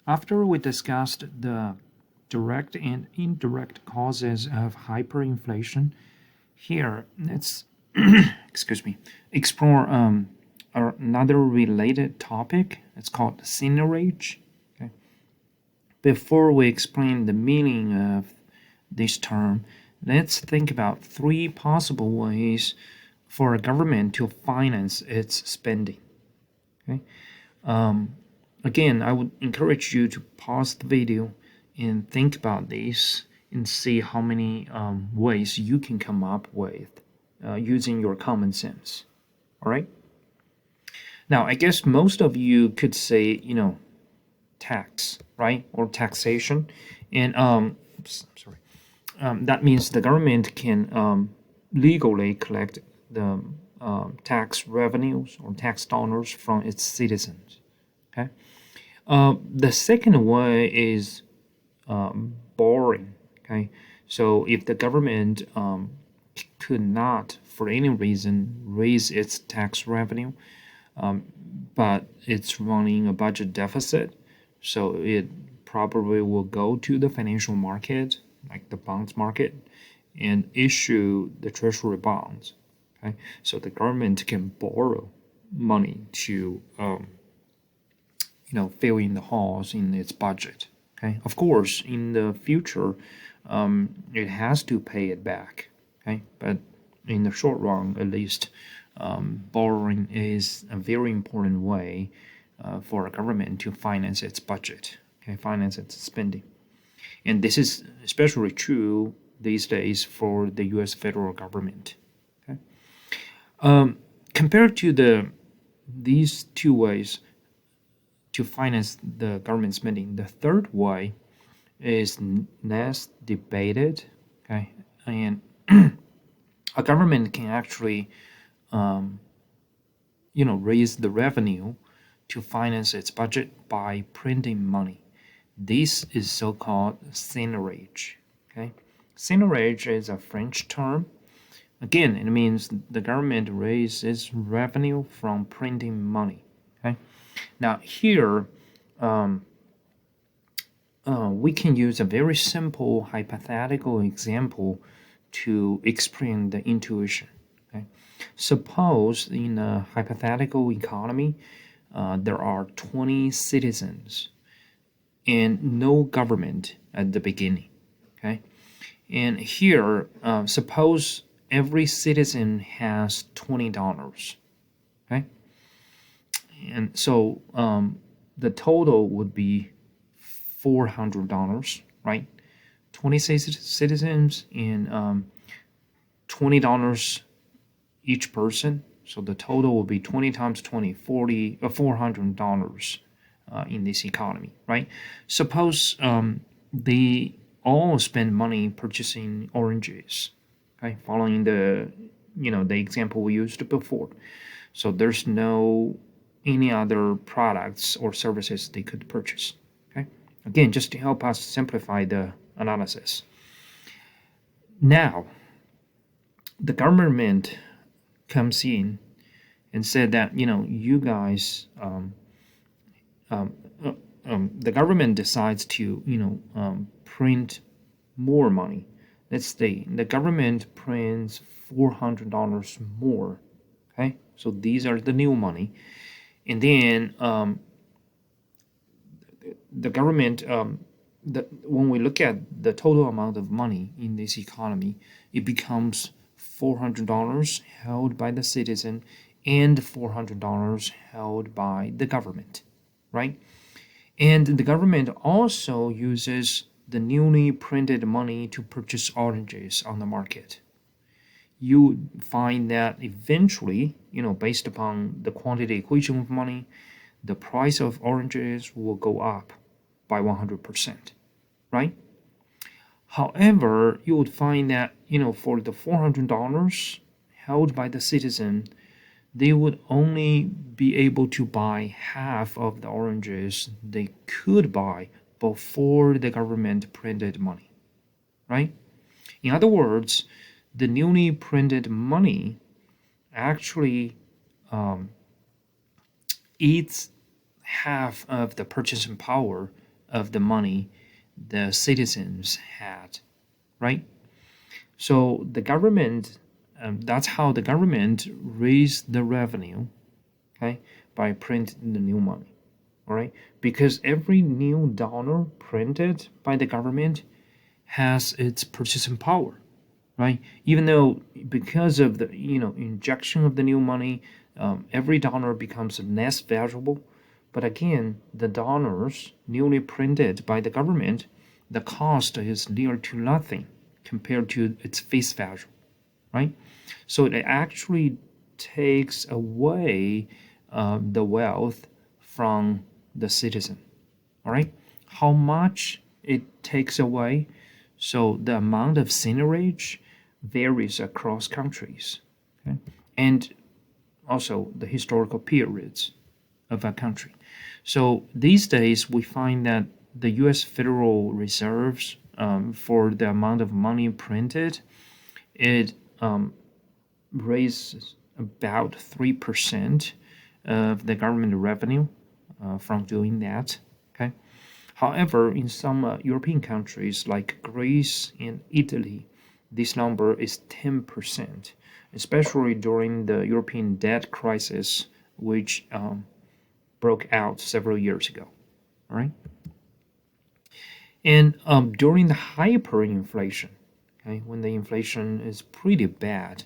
After we discussed the direct and indirect causes of hyperinflation, here let's excuse me explore another related topic. It's called seigniorage. Okay. Before we explain the meaning of this term, let's think about three possible ways for a government to finance its spending. Okay. Again, I would encourage you to pause the video and think about this and see how many ways you can come up with using your common sense. All right. Now, I guess most of you could say, tax, right, or taxation, and sorry, that means the government can legally collect the tax revenues or tax dollars from its citizens. Okay. The second way is borrowing. Okay, so if the government could not, for any reason, raise its tax revenue, but it's running a budget deficit, so it probably will go to the financial market, like the bonds market, and issue the treasury bonds. Okay, so the government can borrow money to fill in the holes in its budget. Okay, of course, in the future, it has to pay it back. Okay, but in the short run, at least, borrowing is a very important way for a government to finance its budget. Okay, finance its spending, and this is especially true these days for the U.S. federal government. Okay, compared to these two ways to finance the government spending, the third way is less debated. Okay, and a government can actually, raise the revenue to finance its budget by printing money. This is so-called seigniorage. Okay, seigniorage is a French term. Again, it means the government raises revenue from printing money. Okay, now here we can use a very simple hypothetical example to explain the intuition. Okay, suppose in a hypothetical economy, there are 20 citizens and no government at the beginning. Okay, and here, suppose every citizen has $20. Okay, and so the total would be $400, right? 20 citizens and $20 each person. So the total will be 20 times 20, $400 in this economy, right? Suppose they all spend money purchasing oranges, okay? Following the example we used before. So there's no any other products or services they could purchase. Okay, again, just to help us simplify the analysis. Now, the government comes in and said that you guys, the government decides to print more money. Let's say the government prints $400 more. Okay, so these are the new money. And then the government, when we look at the total amount of money in this economy, it becomes $400 held by the citizen and $400 held by the government, right? And the government also uses the newly printed money to purchase oranges on the market. You find that eventually, based upon the quantity equation of money, the price of oranges will go up by 100%, right? However, you would find that, for the $400 held by the citizen, they would only be able to buy half of the oranges they could buy before the government printed money, right? In other words, the newly printed money actually eats half of the purchasing power of the money the citizens had, right? So the government, that's how the government raised the revenue, okay, by printing the new money, all right? Because every new dollar printed by the government has its purchasing power, right? Even though because of the injection of the new money, every dollar becomes less valuable. But again, the dollars newly printed by the government, the cost is near to nothing compared to its face value, right? So it actually takes away the wealth from the citizen, all right? How much it takes away? So the amount of seigniorage varies across countries, okay? And also the historical periods of a country. So these days, we find that the U.S. Federal Reserves, for the amount of money printed, it raises about 3% of the government revenue from doing that. Okay. However, in some European countries like Greece and Italy, this number is 10%, especially during the European debt crisis, which broke out several years ago. All right. And during the hyperinflation, okay, when the inflation is pretty bad,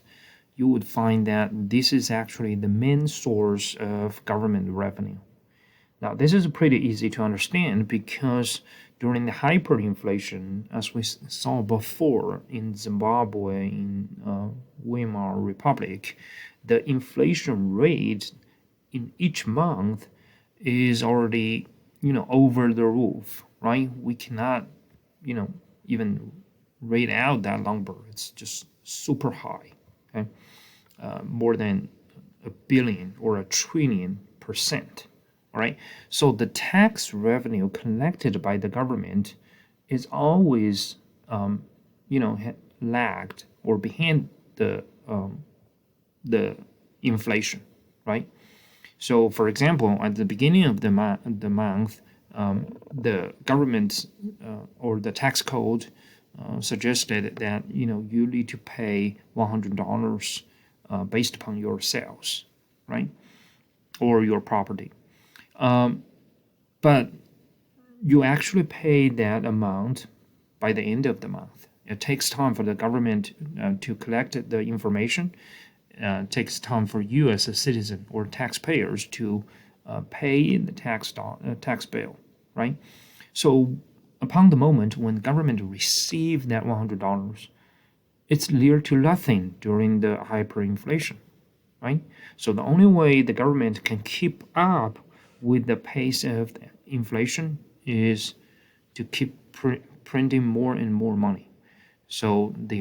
you would find that this is actually the main source of government revenue. Now, this is pretty easy to understand because during the hyperinflation, as we saw before in Zimbabwe, in Weimar Republic, the inflation rate in each month is already, over the roof, right? We cannot, even rate out that number. It's just super high, okay? More than a billion or a trillion%. All right. So the tax revenue collected by the government is always, lagged or behind the inflation, right? So, for example, at the beginning of the month, the government or the tax code suggested that you need to pay $100 based upon your sales, right, or your property. But you actually pay that amount by the end of the month. It takes time for the government to collect the information. It takes time for you as a citizen or taxpayers to pay the tax bill, right? So upon the moment when government receive that $100, it's near to nothing during the hyperinflation, right? So the only way the government can keep up with the pace of the inflation is to keep printing more and more money, so they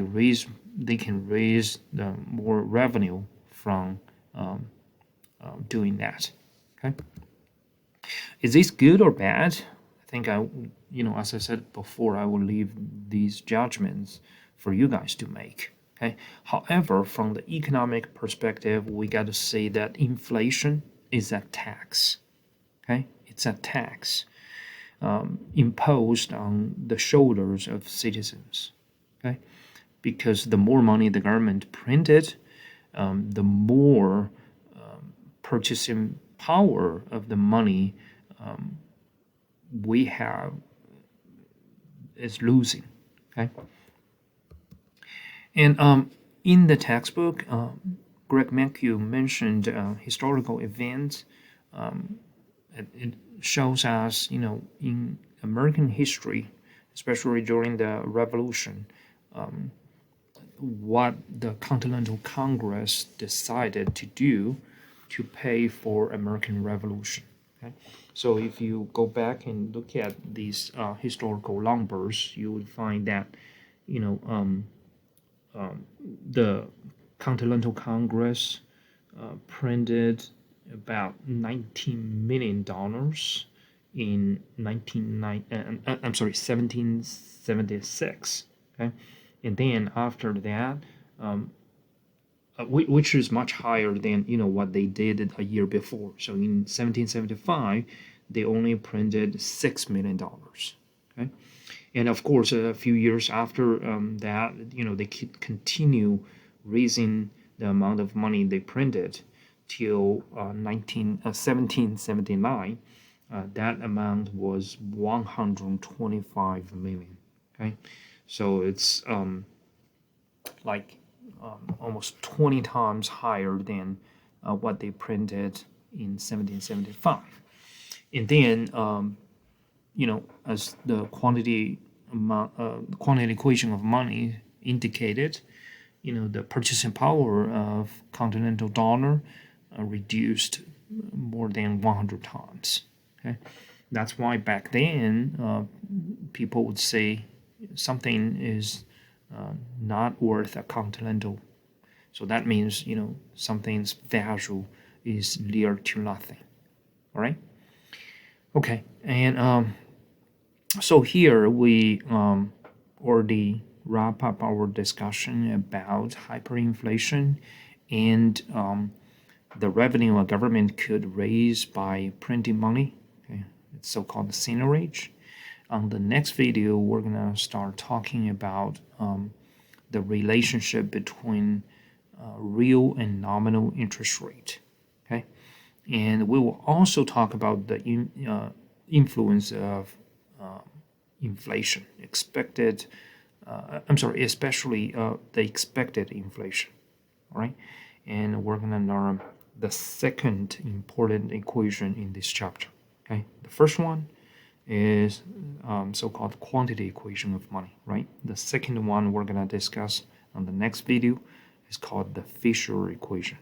can raise the more revenue from doing that. Okay, is this good or bad? I think as I said before, I will leave these judgments for you guys to make. Okay. However, from the economic perspective, we got to say that inflation is a tax. Okay, it's a tax imposed on the shoulders of citizens. Okay, because the more money the government printed, the more purchasing power of the money we have is losing. Okay, and in the textbook, Greg McHugh mentioned historical events. It shows us, in American history, especially during the Revolution, what the Continental Congress decided to do to pay for American Revolution. Okay? So if you go back and look at these historical numbers, you would find that, the Continental Congress printed about $19 million in 1776. Okay, and then after that, which is much higher than what they did a year before. So in 1775, they only printed $6 million. Okay, and of course, a few years after that, they continue raising the amount of money they printed till 1779. That amount was 125 million. Okay, so it's like almost 20 times higher than what they printed in 1775. And then, as the quantity equation of money indicated, the purchasing power of continental dollar reduced more than 100 times. Okay, that's why back then people would say something is not worth a continental. So that means something's value is near to nothing. All right. Okay, and so here we already wrap up our discussion about hyperinflation and the revenue a government could raise by printing money. Okay, it's so-called seigniorage. On the next video, we're gonna start talking about the relationship between real and nominal interest rate. Okay, and we will also talk about the influence of inflation, especially the expected inflation. All right, and we're gonna learn the second important equation in this chapter. Okay, the first one is so-called quantity equation of money, right? The second one we're gonna discuss on the next video is called the Fisher equation.